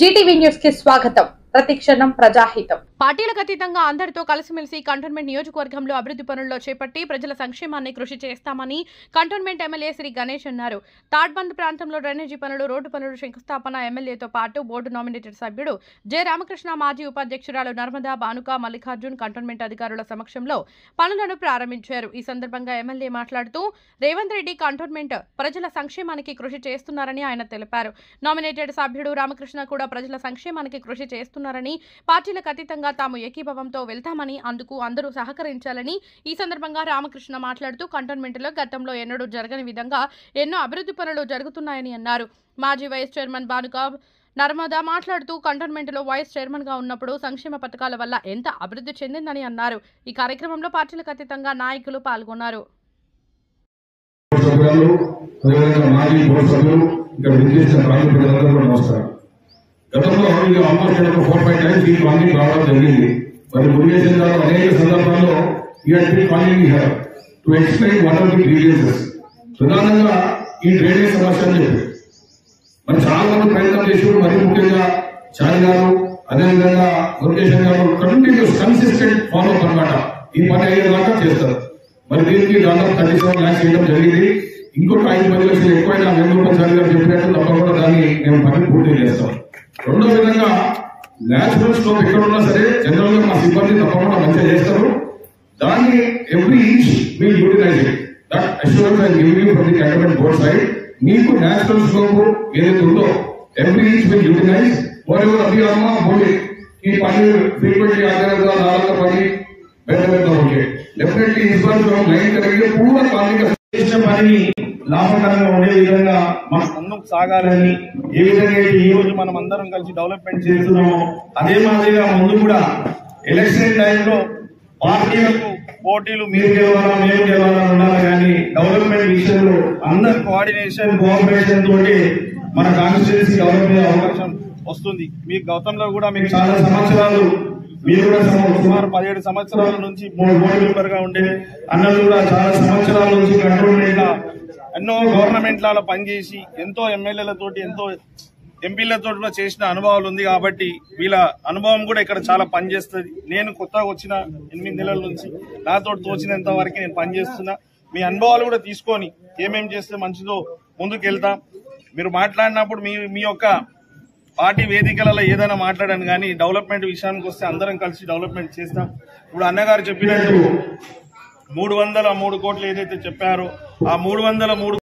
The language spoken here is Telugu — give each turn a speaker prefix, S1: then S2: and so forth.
S1: జీటీవీ న్యూస్ కి స్వాగతం. ప్రతిక్షణం ప్రజాహితం.
S2: పార్టీలకు అతీతంగా అందరితో కలిసిమెలిసి కంటోన్మెంట్ నియోజకవర్గంలో అభివృద్ధి పనుల్లో చేపట్టి ప్రజల సంక్షేమాన్ని కృషి చేస్తామని కంటోన్మెంట్ ఎమ్మెల్యే శ్రీ గణేష్ అన్నారు. తాడ్బంద్ ప్రాంతంలో డ్రైనేజీ పనులు, రోడ్డు పనులు శంకుస్థాపన ఎమ్మెల్యేతో పాటు బోర్డు నామినేటెడ్ సభ్యుడు జె రామకృష్ణ, మాజీ ఉపాధ్యక్షురాలు నర్మదా, భానుక, మల్లికార్జున్ కంటోన్మెంట్ అధికారుల సమక్షంలో పనులను ప్రారంభించారు. ఈ సందర్భంగా ఎమ్మెల్యే మాట్లాడుతూ రేవంత్ రెడ్డి కంటోన్మెంట్ ప్రజల సంక్షేమానికి కృషి చేస్తున్నారని ఆయన తెలిపారు. నామినేటెడ్ సభ్యుడు రామకృష్ణ కూడా ప్రజల సంక్షేమానికి కృషి చేస్తున్నారని, పార్టీలకు అతీతంగా తాము ఏకీభావంతో వెళ్తామని, అందుకు అందరూ సహకరించాలని ఈ సందర్భంగా రామకృష్ణ మాట్లాడుతూ కంటోన్మెంట్లో గతంలో ఎన్నడూ జరగని విధంగా ఎన్నో అభివృద్ధి పనులు జరుగుతున్నాయని అన్నారు. మాజీ వైస్ చైర్మన్ భానుక నర్మదా మాట్లాడుతూ కంటోన్మెంట్లో వైస్ చైర్మన్ గా ఉన్నప్పుడు సంక్షేమ పథకాల వల్ల ఎంత అభివృద్ధి చెందిందని అన్నారు. ఈ కార్యక్రమంలో పార్టీలకు అతీతంగా నాయకులు పాల్గొన్నారు.
S3: గతంలో ఆల్మోస్ట్ 4-5 టైమ్స్ ఈ కాలనీకి రావడం జరిగింది. మరి మురుగేశన్ గారు అనేక సందర్భాల్లో to explain what are the grievances. ప్రధానంగా ఈ డ్రైనేజ్ సమస్య అని చెప్పి మరి చాలా మంది ప్రయత్నం చేశారు. మరి ముఖ్యంగా చారి గారు, అదేవిధంగా మురుగేశన్ గారు కంటిన్యూస్ కన్సిస్టెంట్ ఫాలో అప్ అనమాట. ఈ పని అయ్యేదాకా చేస్తారు. మరి దీనికి దాదాపు 37 lakhs చేయడం జరిగింది. ఇంకొక 5-10 లక్షలు ఎక్కువైనా వేణుగోపాల్ గారు చెప్పినట్టు తప్పకుండా దాన్ని మేము పని పూర్తి చేస్తాం. రెండో విధంగా నేచురల్ స్లోప్ ఎక్కడున్నా సరే జనరల్ గా మా సిబ్బంది తప్పకుండా మంచిగా చేస్తారు. దాన్ని every each will utilize it. That assurance I give you from the Cantonment board side. మీకు నేచురల్ స్లోప్ ఏదైతే ఉందో ఎవ్రీ ఈచ్ విల్ యూటిలైజ్. ఎవరెవరు అభియామా బోలే ఈ పని ఫ్రీక్వెంట్లీ ఆధారంగా నాలుగు పని పెద్ద ఓకే డెఫినెట్లీ इस बार जो हम लाइन करेंगे पूरा पानी का చేసిన పనిని లాభకరంగా ఉండే విధంగా మన ముందుకు సాగాలని, ఏ విధంగా ఈ రోజు మనం అందరం కలిసి డెవలప్మెంట్ చేస్తున్నామో అదే మాదిరిగా ముందు కూడా ఎలక్షన్ టైంలో పార్టీలకు పోటీలు మీరు గెలవాలా మేము గెలవాలా ఉండాలి, కానీ డెవలప్మెంట్ విషయంలో అందరి కోఆర్డినేషన్ కోఆపరేషన్ తోటి మన కాన్స్టిట్యున్సీ డెవలప్ అయ్యే అవకాశం వస్తుంది. మీ గతంలో కూడా మీకు చాలా సంవత్సరాలు, మీరు కూడా సుమారు 17 సంవత్సరాల నుంచి బోర్డు మెంబర్ గా ఉండే అన్నలు కూడా చాలా సంవత్సరాల నుంచి కంటోన్మెంట్ ఎన్నో గవర్నమెంట్లలో పనిచేసి ఎంతో ఎమ్మెల్యేలతోటి ఎంతో ఎంపీలతో కూడా చేసిన అనుభవాలు ఉంది. కాబట్టి వీళ్ళ అనుభవం కూడా ఇక్కడ చాలా పనిచేస్తుంది. నేను కొత్తగా వచ్చిన 8 నెలల నుంచి నాతో తోచినంత వరకు నేను పనిచేస్తున్నా. మీ అనుభవాలు కూడా తీసుకొని ఏమేమి చేస్తే మంచిదో ముందుకు వెళ్తాం. మీరు మాట్లాడినప్పుడు మీ యొక్క పార్టీ వేదికలలో ఏదైనా మాట్లాడాను, కానీ డెవలప్మెంట్ విషయానికి వస్తే అందరం కలిసి డెవలప్మెంట్ చేస్తాం. ఇప్పుడు అన్నగారు చెప్పినట్టు 303 కోట్లు ఏదైతే చెప్పారో ఆ 303